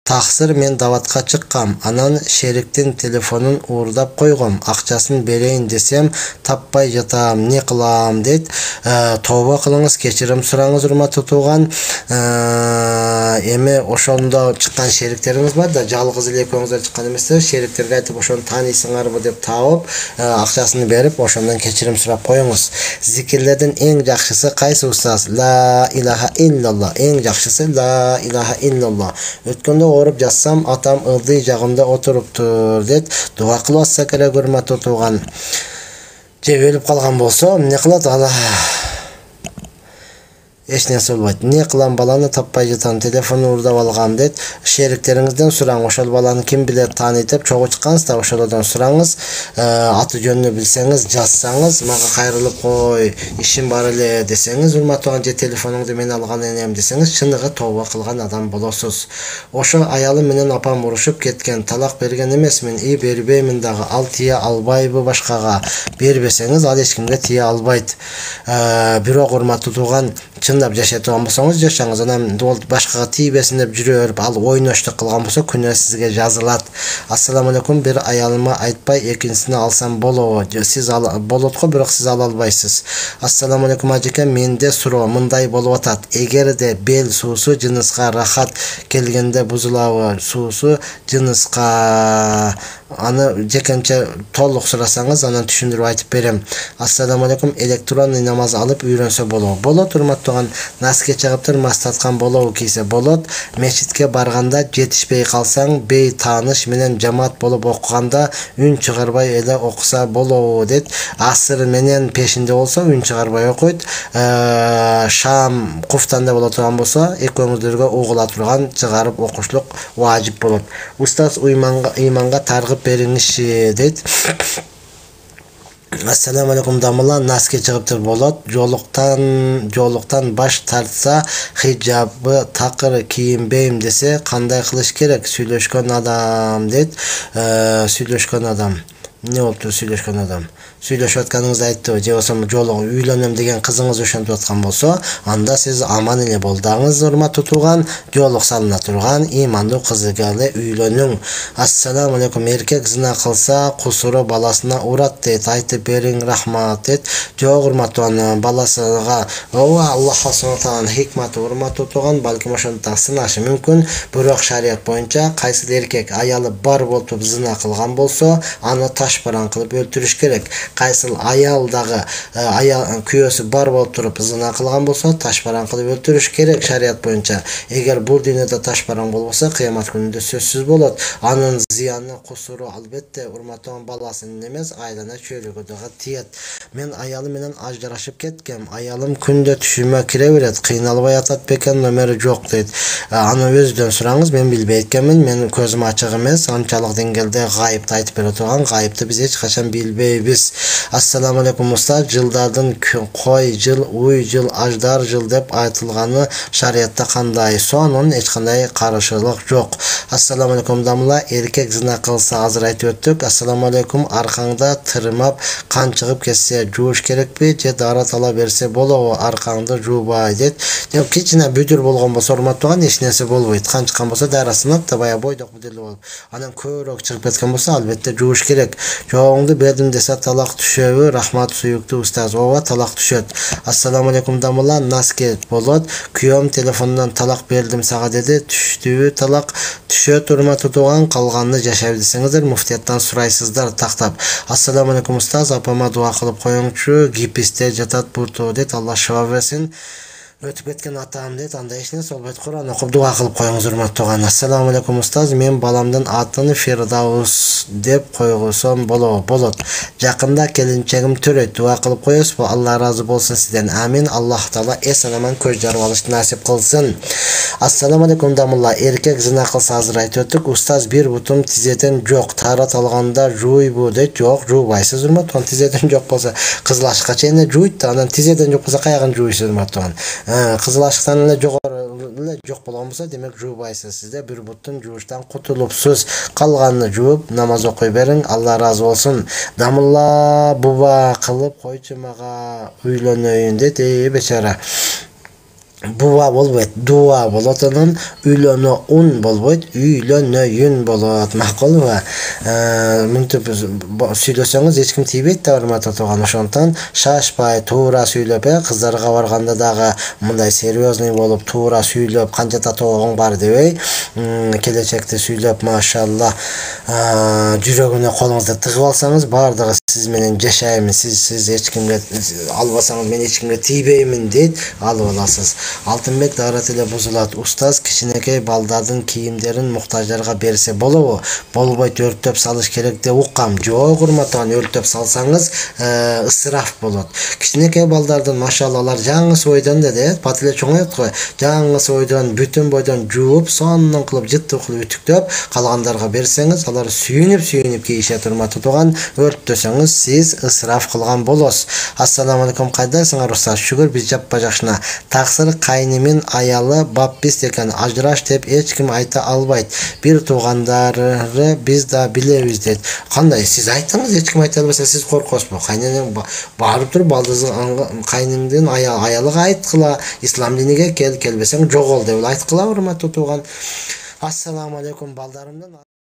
Таксыр мен даватка чыккам. Анан шериктин телефонун уурдап койгом. Акчасын берейин десем, таппай жатам. Не кылам дейт. Тооба кылыңыз, кечирим сураңыз, урматтуу тууган. Эми ошондо чыккан шериктериңиз бар да, жалгыз эле экөөңүздөр чыккан эмессиз. Шериктерге айтып, ошону таанийсыңарбы деп таап, акчасын берип, ошондон кечирим сурап коюңуз. Зикирлердин эң жакшысы кайсы устаз? Ла илаха иллалла. Эң жакшысы ла илаха иллалла. Өткөндө ооруп жатсам, атам ылдый жагымда отуруптур дейт. Дуа кылып атса керек, урматтуу тууган. Же өлүп калган болсо, эмне кылат ала? Эч нерсе болбойт. Не кылам, баланы таппай жатам, телефон уурдап алгам дейт. Шериктериңизден сураңыз, ошол баланы ким билет, тааныйт деп чогуу чыккансыз да, ошолордон сураңыз. Аты жөнүнү билсеңиз, жазсаңыз, мага кайрылып кой, ишим бар эле десеңиз, урматтуу, же телефонуңду мен алган энем десеңиз, чыныгы тооба кылган адам болосуз. Ошо аялым менен апам урушуп кеткен, талак берген эмесмин, бербеймин дагы, ал тие албайбы башкага? Бербесеңиз, ал эч кимге тие албайт. Бирок урматтуу тууган, чындап жашай турган болсоңуз жашаңыз, анан башкага тийбесин деп жүрө берип, ал ойноштук кылган болсо күнөө сизге жазылат. Ассаламу алейкум, бир аялыма айтпай экинчисини алсам болобу? Сиз болот го, бирок сиз ала албайсыз. Ассаламу алейкум ажеке, менде суроо мындай болуп атат. Эгерде бел суусу жыныска рахат келгенде бузулабы суусу жыныска? Аны жекенче толук сурасаңыз, анан түшүндүрүп айтып берем. Ассаламу алейкум, электронный намаз алып үйрөнсө болобу? Болот, урматтууган. Наске чыгыптыр, мастаткан болобу кийсе болот. Мечитке барганда жетишпей калсаң, бей тааныш менен жамаат болуп окуганда үн чыгарбай эле окуса болобу дейт. Асыр менен пешинде болсо үн чыгарбай окуйт. Шам куфтанда боло турган болсо, экөөңүздөргө угула турган чыгарып окушлук важип болот. Устаз, ыйманга таргып бериңизчи дейт. Ассаламу алейкум дамыла, наске чыгыптыр болот. Жолуктан баш тартса, хиджабы такыр кийинбейм десе, кандай кылыш керек? Сүйлөшкөн адам дейт. Сүйлөшкөн адам. Не болуптур сүйлөшкөн адам? Сүйлөшүп атканыңызды айтты, же болсо жолугу үйлөнөм деген кызыңыз ошентип аткан болсо, анда сиз аман эле болдуңуз, урматтуу тууган, жолук салына турган ыймандуу кызга эле үйлөнүң. Ассаламу алейкум, эркек зына кылса, кусуру баласына урат дейт, айтып бериң, рахмат дейт. Жок, урматтуу баласыга Аллах субханаху хикматы, урматтуу тууган, балким ошондон сынашы мүмкүн, бирок шарият боюнча кайсы эркек аялы бар болуп зына кылган болсо, аны таш баран кылып өлтүрүш керек. Кайсыл аял дагы күйөөсү бар болуп туруп зына кылган болсо, таш баран кылып өлтүрүш керек шарият боюнча. Эгер бул дүйнөдө таш баран болбосо, кыямат күнүндө сөзсүз болот. Анын зыяны, кусуру албетте урматтуу баласынын эмес, айлана чөйрөгө дагы тиет. Мен аялым менен ажырашып кеткем. Аялым күндө түшүмө кире берет, кыйналбай атат бекен, номери жок дейт. Аны өзүдөн сураңыз, мен билбей эткенмин, менин көзүм ачык эмес, анчалык деңгээлде гайыпты айтып бере турган, гайыпты биз эч качан билбейбиз. Ассаламу алейкум устаз, жылдардын кой жыл, уй жыл, аждар жыл деп айтылганы шариятта кандай? Сонун эч кандай каршылык жок. Ассаламу алейкум дамла, эркек зына кылса, азыр айтып өттүк. Ассаламу алейкум, аркаңда тырмап кан чыгып кетсе жууш керекпи, же дарат ала берсе болобу? Аркаңды жуубай дейт. Кичине бүдүр болгон болсо, урматтууган, эч нерсе болбойт. Кан чыккан болсо дарасынат да бая бойдок бүдүрлүү болуп. Анан көбүрөөк чыгып кеткен болсо, албетте жууш керек. Жоогуңду бердим десе талак түшөбү? Рахмат сүйүктүү устаз. Ооба, талак түшөт. Ассаламу алейкум дамыла, наске болот. Күйөөм телефондон талак бердим сага деди. Түштүбү талак? Түшөт, урматтуу тууган, калганын жашай десеңиздер, муфтияттан сурайсыздар тактап. Ассаламу алейкум устаз, апама дуа кылып коюңчу, гиписте жатат бурту дейт, Алла шифа берсин. Өтүп кеткен атам дейт, анда эч нерсе болбойт, Куран окуп дуа кылып коюңуз, урматтуу тууган. Ассаламу алейкум устаз, мен баламдын атын Фирдаус деп койгусам болобу? Болот. Жакында келинчегим төрөйт, дуа кылып коесузбу? Алла ыраазы болсун сизден. Амин. Аллах таала эсен аман көз жарып алышты насип кылсын. Ассаламу алейкум дамулла, эркек зына кылса, азыр айтып өттүк. Устаз, бир бутум тизеден жок, тарат алганда жуйбу дейт. Жок, жуубайсыз, урматтуу. Тизеден жок болсо, кызыл ашыкка чейин жуйт да, анан тизеден жок болсо каягын жуйсуз, урматтуу. Кызыл ашыктан эле жогору эле жок болгон болсо, демек жуубайсыз. Сизде бир буттун жууштан кутулупсуз. Калганын жууп намаз окуй бериң, Алла ыраазы болсун. Дамылла буба кылып койчу мага, үйлөнөйүн дейт, бечара. буа болбойт, дуа болот, анан үйлөнөүн болбойт, үйлөнөйүн болот. Макулбу? Мынтип сүйлөсөңүз эч ким тийбейт да, урматтуу тууган. Ошондон шашпай, туура сүйлөп, кыздарга барганда дагы мындай серьезный болуп, туура сүйлөп, канча татоогуң бар дебей, келечекти сүйлөп, машалла, жүрөгүнө колуңузду тыгып алсаңыз, бардыгы сиз менен жашайм, сиз эч кимге албасаңыз, мен эч кимге тийбеймин дейт, алып аласыз. Алтынбек дагы эле бузулат. Устаз кичинекей балдардын кийимдерин муктаждарга берсе болобу? Болбойт, өртөп салыш керек деп уккам. Жок, урматтаган, өртөп салсаңыз ысыраф болот. Кичинекей балдардын машалла алар жаңы бойдон деди, бат эле чоңойт го. Жаңы бойдон, бүтүн бойдон жууп, сонун кылып, жыттып кылып үтүктөп, калгандарга берсеңиз, алар сүйүнүп кийишет, урматтуу тууган. Өрттөсөңүз, сиз ысыраф кылган болосуз. Ассаламу алейкум, кайдасыңар устаз? Шүгүр, биз жаппа жакшына. Таксыр кайнымын аялы баппиз экен, ажыраш деп эч ким айта албайт. Бир туугандары биз да билебиз дейт. Кандай сиз айтыңыз, эч ким айта албаса сиз коркосузбу? Кайненең барып туруп балдызың кайныңдын аялыга айткыла, ислам диниге келбесең жогол деп айткыла, урматтуу тууган. Ассаламу алейкум балдарымдын